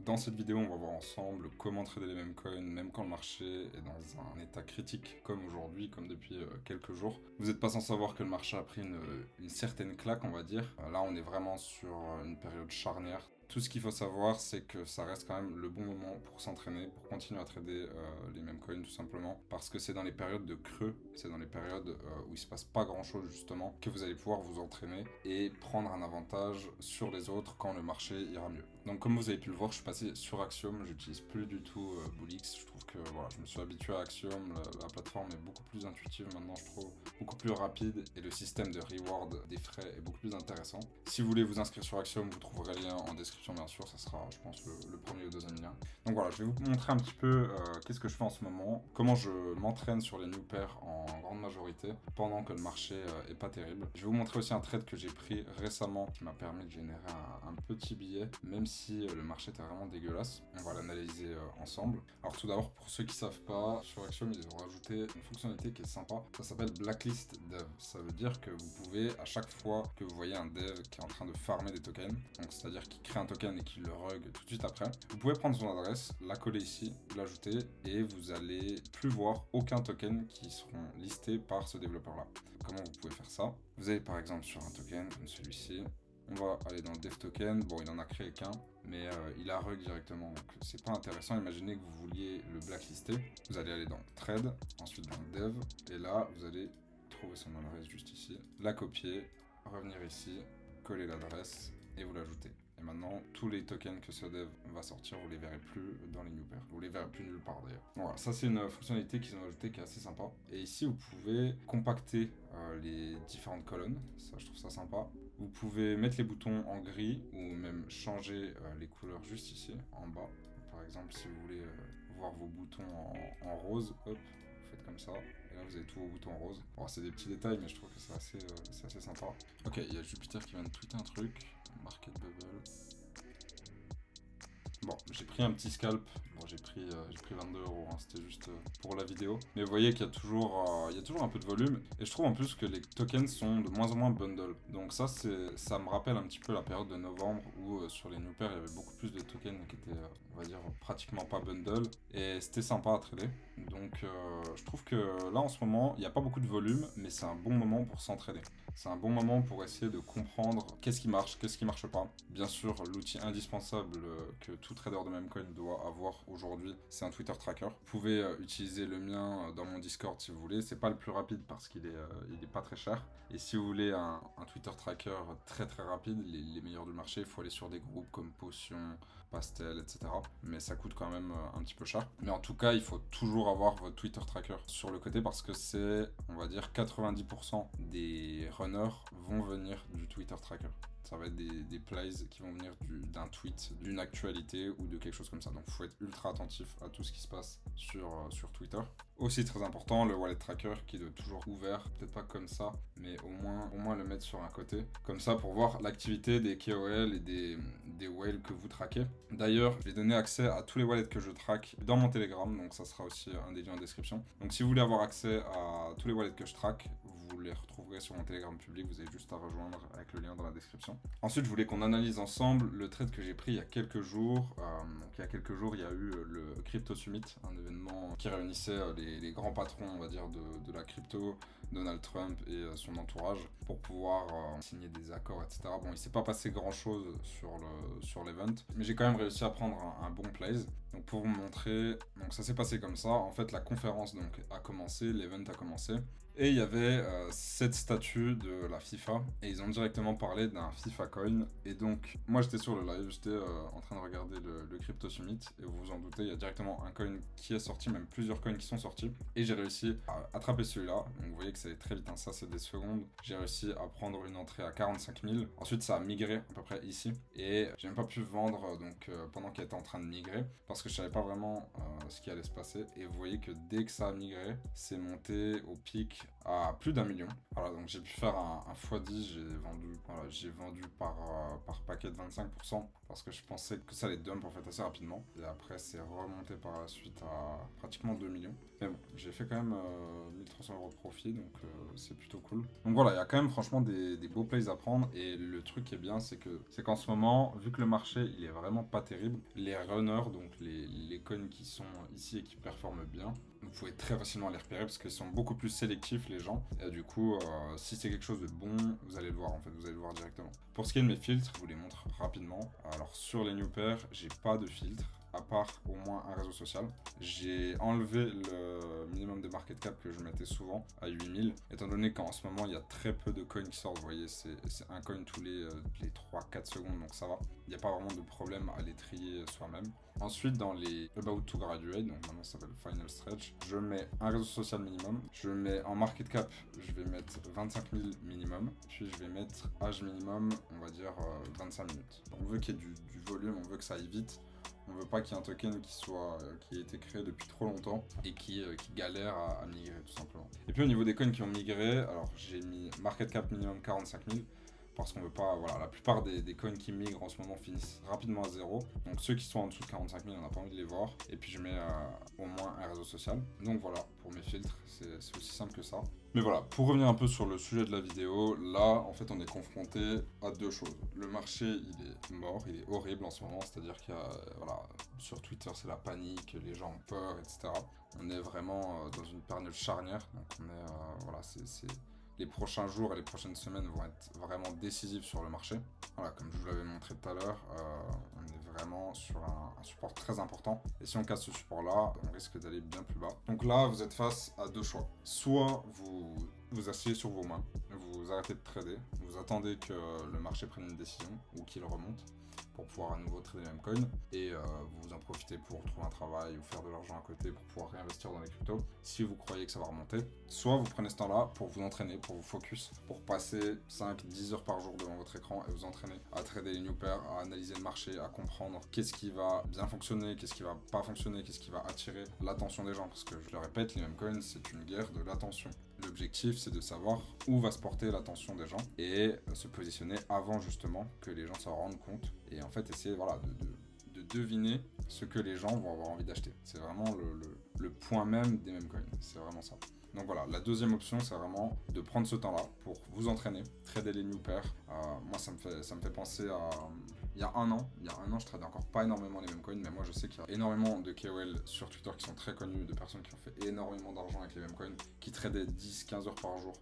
Dans cette vidéo, on va voir ensemble comment trader les mêmes coins, même quand le marché est dans un état critique comme aujourd'hui, comme depuis quelques jours. Vous n'êtes pas sans savoir que le marché a pris une certaine claque, on va dire. Là, on est vraiment sur une période charnière. Tout ce qu'il faut savoir, c'est que ça reste quand même le bon moment pour s'entraîner, pour continuer à trader les mêmes coins tout simplement, parce que c'est dans les périodes de creux, c'est dans les périodes où il se passe pas grand chose justement, que vous allez pouvoir vous entraîner et prendre un avantage sur les autres quand le marché ira mieux. Donc comme vous avez pu le voir, je suis passé sur Axiom, j'utilise plus du tout Bullix. Je trouve que voilà, je me suis habitué à Axiom, la plateforme est beaucoup plus intuitive maintenant, je trouve, beaucoup plus rapide et le système de reward des frais est beaucoup plus intéressant. Si vous voulez vous inscrire sur Axiom, vous trouverez le lien en description bien sûr, ça sera je pense le premier ou deuxième lien. Donc voilà, je vais vous montrer un petit peu qu'est-ce que je fais en ce moment, comment je m'entraîne sur les new pairs en grande majorité pendant que le marché est pas terrible. Je vais vous montrer aussi un trade que j'ai pris récemment qui m'a permis de générer un petit billet, même si le marché était vraiment dégueulasse. On va l'analyser ensemble. Alors tout d'abord, pour ceux qui savent pas, sur Axiom ils ont rajouté une fonctionnalité qui est sympa, ça s'appelle Blacklist Dev. Ça veut dire que vous pouvez, à chaque fois que vous voyez un dev qui est en train de farmer des tokens, donc c'est-à-dire qu'il crée un token et qu'il le rug tout de suite après, vous pouvez prendre son adresse, la coller ici, l'ajouter et vous allez plus voir aucun token qui seront listés par ce développeur-là. Comment vous pouvez faire ça? Vous allez par exemple sur un token comme celui-ci, on va aller dans le dev token, bon il en a créé qu'un, mais il a rug directement, donc c'est pas intéressant. Imaginez que vous vouliez le blacklister, vous allez aller dans trade, ensuite dans dev, et là vous allez trouver son adresse juste ici, la copier, revenir ici, coller l'adresse et vous l'ajoutez. Et maintenant, tous les tokens que ce dev va sortir, vous les verrez plus dans les new pairs. Vous les verrez plus nulle part d'ailleurs. Voilà, ça c'est une fonctionnalité qu'ils ont ajoutée qui est assez sympa. Et ici, vous pouvez compacter les différentes colonnes. Ça, je trouve ça sympa. Vous pouvez mettre les boutons en gris ou même changer les couleurs juste ici, en bas. Par exemple, si vous voulez voir vos boutons en rose, hop, vous faites comme ça, et là vous avez tous vos boutons roses. Bon, c'est des petits détails, mais je trouve que c'est assez sympa. Ok, il y a Jupiter qui vient de tweeter un truc, Market Bubble. Bon, j'ai pris un petit scalp, bon, j'ai pris 22 €, hein, c'était juste pour la vidéo. Mais vous voyez qu'il y a toujours un peu de volume, et je trouve en plus que les tokens sont de moins en moins bundle. Donc ça me rappelle un petit peu la période de novembre où sur les new pairs il y avait beaucoup plus de tokens qui étaient, on va dire, pratiquement pas bundle, et c'était sympa à trader. Donc je trouve que là en ce moment, il n'y a pas beaucoup de volume, mais c'est un bon moment pour s'entraîner. C'est un bon moment pour essayer de comprendre qu'est-ce qui marche pas. Bien sûr, l'outil indispensable que tout trader de meme coin doit avoir aujourd'hui, c'est un Twitter tracker. Vous pouvez utiliser le mien dans mon Discord si vous voulez. C'est pas le plus rapide parce qu'il est pas très cher. Et si vous voulez un Twitter tracker très très rapide, les meilleurs du marché, il faut aller sur des groupes comme Potion, Pastel, etc. Mais ça coûte quand même un petit peu cher. Mais en tout cas, il faut toujours avoir votre Twitter tracker sur le côté parce que c'est, on va dire, 90% des runners vont venir du Twitter tracker. Ça va être des plays qui vont venir d'un tweet, d'une actualité ou de quelque chose comme ça. Donc il faut être ultra attentif à tout ce qui se passe sur Twitter. Aussi très important, le wallet tracker qui est toujours ouvert, peut-être pas comme ça, mais au moins le mettre sur un côté. Comme ça pour voir l'activité des KOL et des whales que vous traquez. D'ailleurs, je vais donner accès à tous les wallets que je traque dans mon Telegram, donc ça sera aussi un des liens en description. Donc si vous voulez avoir accès à tous les wallets que je traque, vous les retrouverez sur mon Telegram public, vous avez juste à rejoindre avec le lien dans la description. Ensuite, je voulais qu'on analyse ensemble le trade que j'ai pris il y a quelques jours. Donc il y a quelques jours, il y a eu le Crypto Summit, un événement qui réunissait les grands patrons, on va dire, de la crypto, Donald Trump et son entourage, pour pouvoir signer des accords, etc. Bon, il s'est pas passé grand-chose sur l'event, mais j'ai quand même réussi à prendre un bon place. Donc pour vous montrer, donc ça s'est passé comme ça. En fait, la conférence donc a commencé, l'event a commencé, et il y avait cette statue de la FIFA, et ils ont directement parlé d'un FIFA coin. Et donc, moi j'étais sur le live, j'étais en train de regarder le Crypto Summit, et vous vous en doutez, il y a directement un coin qui est sorti, même plusieurs coins qui sont sortis, et j'ai réussi à attraper celui-là. Donc vous voyez que ça allait très vite, hein, ça c'est des secondes. J'ai réussi à prendre une entrée à 45 000, ensuite ça a migré à peu près ici, et j'ai même pas pu vendre pendant qu'il était en train de migrer, parce que je savais pas vraiment ce qui allait se passer. Et vous voyez que dès que ça a migré, c'est monté au pic à plus d'1 million. Voilà, donc j'ai pu faire un x10, j'ai vendu par paquet de 25% parce que je pensais que ça allait dump en fait assez rapidement. Et après, c'est remonté par la suite à pratiquement 2 millions. Mais bon, j'ai fait quand même 1300 euros de profit, donc c'est plutôt cool. Donc voilà, il y a quand même franchement des beaux plays à prendre. Et le truc qui est bien, c'est qu'en ce moment, vu que le marché il est vraiment pas terrible, les runners, donc les coins qui sont ici et qui performent bien, vous pouvez très facilement les repérer parce qu'ils sont beaucoup plus sélectifs les gens. Et du coup, si c'est quelque chose de bon, vous allez le voir en fait, vous allez le voir directement. Pour ce qui est de mes filtres, je vous les montre rapidement. Alors sur les new pairs, j'ai pas de filtre, à part au moins un réseau social. J'ai enlevé le minimum de market cap que je mettais souvent à 8000, étant donné qu'en ce moment il y a très peu de coins qui sortent. Vous voyez, c'est un coin tous les 3-4 secondes, donc ça va. Il n'y a pas vraiment de problème à les trier soi-même. Ensuite, dans les About to Graduate, donc maintenant ça s'appelle Final Stretch, je mets un réseau social minimum. Je mets en market cap, je vais mettre 25 000 minimum. Puis je vais mettre âge minimum, on va dire 25 minutes. On veut qu'il y ait du volume, on veut que ça aille vite. On veut pas qu'il y ait un token qui ait été créé depuis trop longtemps et qui galère à migrer tout simplement. Et puis au niveau des coins qui ont migré, alors j'ai mis market cap minimum 45 000. Parce qu'on veut pas, voilà, la plupart des coins qui migrent en ce moment finissent rapidement à zéro. Donc ceux qui sont en dessous de 45 000, on n'a pas envie de les voir. Et puis je mets au moins un réseau social. Donc voilà, pour mes filtres, c'est aussi simple que ça. Mais voilà, pour revenir un peu sur le sujet de la vidéo, là, en fait, on est confronté à deux choses. Le marché, il est mort, il est horrible en ce moment. C'est-à-dire qu'il y a, voilà, sur Twitter, c'est la panique, les gens ont peur, etc. On est vraiment dans une période charnière. Donc on est, voilà, les prochains jours et les prochaines semaines vont être vraiment décisifs sur le marché. Voilà, comme je vous l'avais montré tout à l'heure, on est vraiment sur un support très important. Et si on casse ce support-là, on risque d'aller bien plus bas. Donc là, vous êtes face à deux choix. Soit vous asseyez sur vos mains, vous arrêtez de trader, vous attendez que le marché prenne une décision ou qu'il remonte pour pouvoir à nouveau trader les mêmes coins et vous en profitez pour trouver un travail ou faire de l'argent à côté pour pouvoir réinvestir dans les cryptos si vous croyez que ça va remonter. Soit vous prenez ce temps-là pour vous entraîner, pour vous focus, pour passer 5-10 heures par jour devant votre écran et vous entraîner à trader les new pairs, à analyser le marché, à comprendre qu'est-ce qui va bien fonctionner, qu'est-ce qui va pas fonctionner, qu'est-ce qui va attirer l'attention des gens. Parce que je le répète, les mêmes coins, c'est une guerre de l'attention. L'objectif, c'est de savoir où va se porter l'attention des gens et se positionner avant justement que les gens s'en rendent compte et en fait essayer voilà, de deviner ce que les gens vont avoir envie d'acheter. C'est vraiment le point même des mêmes coins, c'est vraiment ça. Donc voilà, la deuxième option, c'est vraiment de prendre ce temps-là pour vous entraîner, trader les new pairs. Moi, ça me fait penser à... Il y a un an, je tradais encore pas énormément les mêmes coins, mais moi je sais qu'il y a énormément de KOL sur Twitter qui sont très connus, de personnes qui ont fait énormément d'argent avec les mêmes coins, qui tradaient 10-15 heures par jour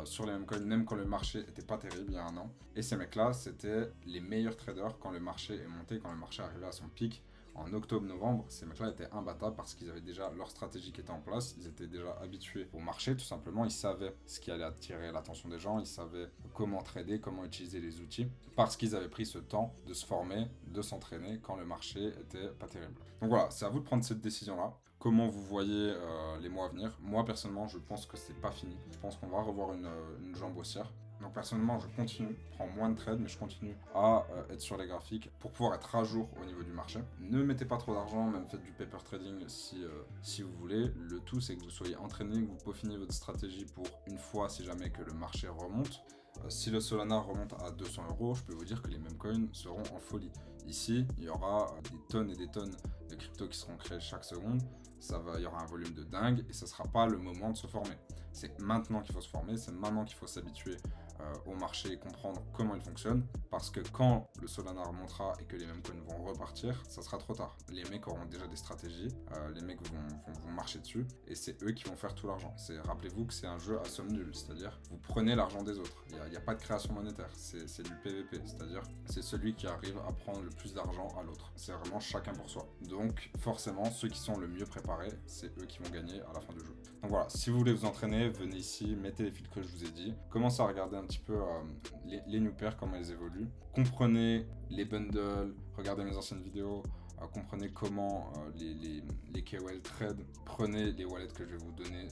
sur les mêmes coins, même quand le marché était pas terrible il y a un an. Et ces mecs-là, c'était les meilleurs traders quand le marché est monté, quand le marché arrivait à son pic. En octobre-novembre, ces mecs-là étaient imbattables parce qu'ils avaient déjà leur stratégie qui était en place, ils étaient déjà habitués au marché tout simplement, ils savaient ce qui allait attirer l'attention des gens, ils savaient comment trader, comment utiliser les outils, parce qu'ils avaient pris ce temps de se former, de s'entraîner quand le marché était pas terrible. Donc voilà, c'est à vous de prendre cette décision-là. Comment vous voyez les mois à venir? Moi personnellement, je pense que c'est pas fini. Je pense qu'on va revoir une jambe haussière. Donc personnellement, je continue, je prends moins de trades, mais je continue à être sur les graphiques pour pouvoir être à jour au niveau du marché. Ne mettez pas trop d'argent, même faites du paper trading si vous voulez. Le tout, c'est que vous soyez entraîné, que vous peaufiniez votre stratégie pour une fois, si jamais que le marché remonte. Si le Solana remonte à 200 €, je peux vous dire que les mêmes coins seront en folie. Ici, il y aura des tonnes et des tonnes de cryptos qui seront créés chaque seconde. Il y aura un volume de dingue et ce ne sera pas le moment de se former. C'est maintenant qu'il faut se former, c'est maintenant qu'il faut s'habituer au marché et comprendre comment il fonctionne, parce que quand le Solana remontera et que les mêmes coins vont repartir, ça sera trop tard. Les mecs auront déjà des stratégies, les mecs vont marcher dessus et c'est eux qui vont faire tout l'argent. Rappelez-vous que c'est un jeu à somme nulle, c'est-à-dire vous prenez l'argent des autres. Il n'y a pas de création monétaire, c'est du PVP, c'est-à-dire c'est celui qui arrive à prendre le plus d'argent à l'autre. C'est vraiment chacun pour soi. Donc forcément, ceux qui sont le mieux préparés, c'est eux qui vont gagner à la fin du jeu. Donc voilà, si vous voulez vous entraîner, venez ici, mettez les filtres que je vous ai dit, commencez à regarder un petit peu les new pairs, comment elles évoluent, comprenez les bundles, regardez mes anciennes vidéos, comprenez comment les KOL trade, prenez les wallets que je vais vous donner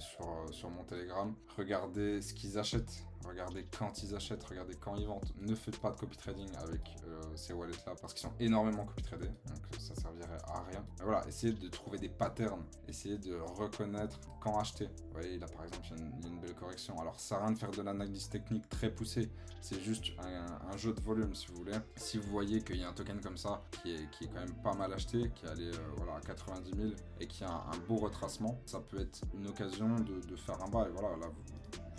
sur mon Telegram, regardez ce qu'ils achètent, regardez quand ils achètent, regardez quand ils vendent. Ne faites pas de copy trading avec ces wallets là parce qu'ils sont énormément copy tradés, donc ça servirait à rien. Et voilà, essayez de trouver des patterns, essayez de reconnaître quand acheter. Vous voyez, là par exemple, il y a une belle correction. Alors, ça sert à rien de faire de l'analyse technique très poussée, c'est juste un jeu de volume si vous voulez. Si vous voyez qu'il y a un token comme ça qui est quand même pas mal acheté, qui est allé voilà, à 90 000 et qui a un beau retracement, ça peut être une occasion de faire un buy. Voilà, là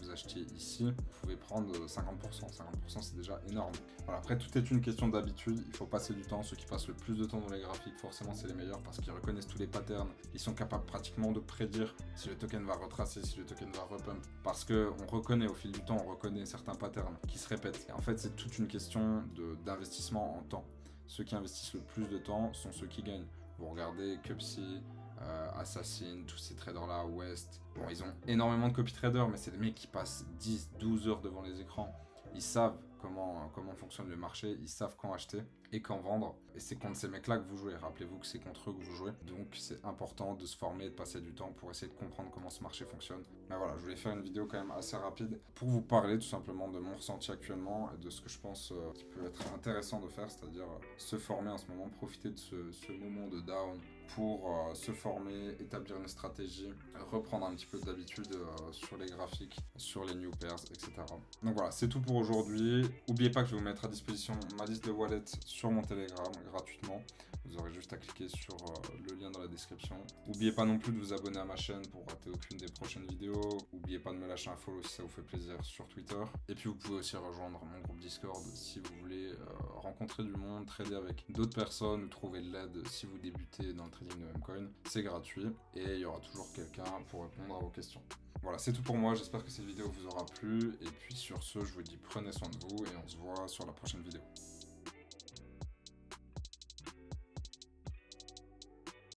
vous achetez ici, vous pouvez prendre 50%. 50% c'est déjà énorme. Voilà, après tout est une question d'habitude, il faut passer du temps. Ceux qui passent le plus de temps dans les graphiques, forcément c'est les meilleurs parce qu'ils reconnaissent tous les patterns. Ils sont capables pratiquement de prédire si le token va retracer, si le token va repump. Parce qu'on reconnaît au fil du temps, on reconnaît certains patterns qui se répètent. Et en fait c'est toute une question d'investissement en temps. Ceux qui investissent le plus de temps sont ceux qui gagnent. Vous regardez Cupsy, Assassin, tous ces traders là, West. Bon, ils ont énormément de copy traders, mais c'est des mecs qui passent 10, 12 heures devant les écrans. Ils savent comment fonctionne le marché, ils savent quand acheter et quand vendre. Et c'est contre ces mecs-là que vous jouez. Rappelez-vous que c'est contre eux que vous jouez. Donc c'est important de se former et de passer du temps pour essayer de comprendre comment ce marché fonctionne. Mais voilà, je voulais faire une vidéo quand même assez rapide pour vous parler tout simplement de mon ressenti actuellement et de ce que je pense qui peut être intéressant de faire, c'est-à-dire se former en ce moment, profiter de ce moment de down pour se former, établir une stratégie, reprendre un petit peu d'habitude sur les graphiques, sur les new pairs, etc. Donc voilà, c'est tout pour aujourd'hui. N'oubliez pas que je vais vous mettre à disposition ma liste de wallets sur mon Telegram gratuitement. Vous aurez juste à cliquer sur le lien dans la description. N'oubliez pas non plus de vous abonner à ma chaîne pour rater aucune des prochaines vidéos. N'oubliez pas de me lâcher un follow si ça vous fait plaisir sur Twitter. Et puis vous pouvez aussi rejoindre mon groupe Discord si vous voulez rencontrer du monde, trader avec d'autres personnes ou trouver de l'aide si vous débutez dans le trading de Memecoin. C'est gratuit et il y aura toujours quelqu'un pour répondre à vos questions. Voilà, c'est tout pour moi. J'espère que cette vidéo vous aura plu. Et puis sur ce, je vous dis prenez soin de vous et on se voit sur la prochaine vidéo.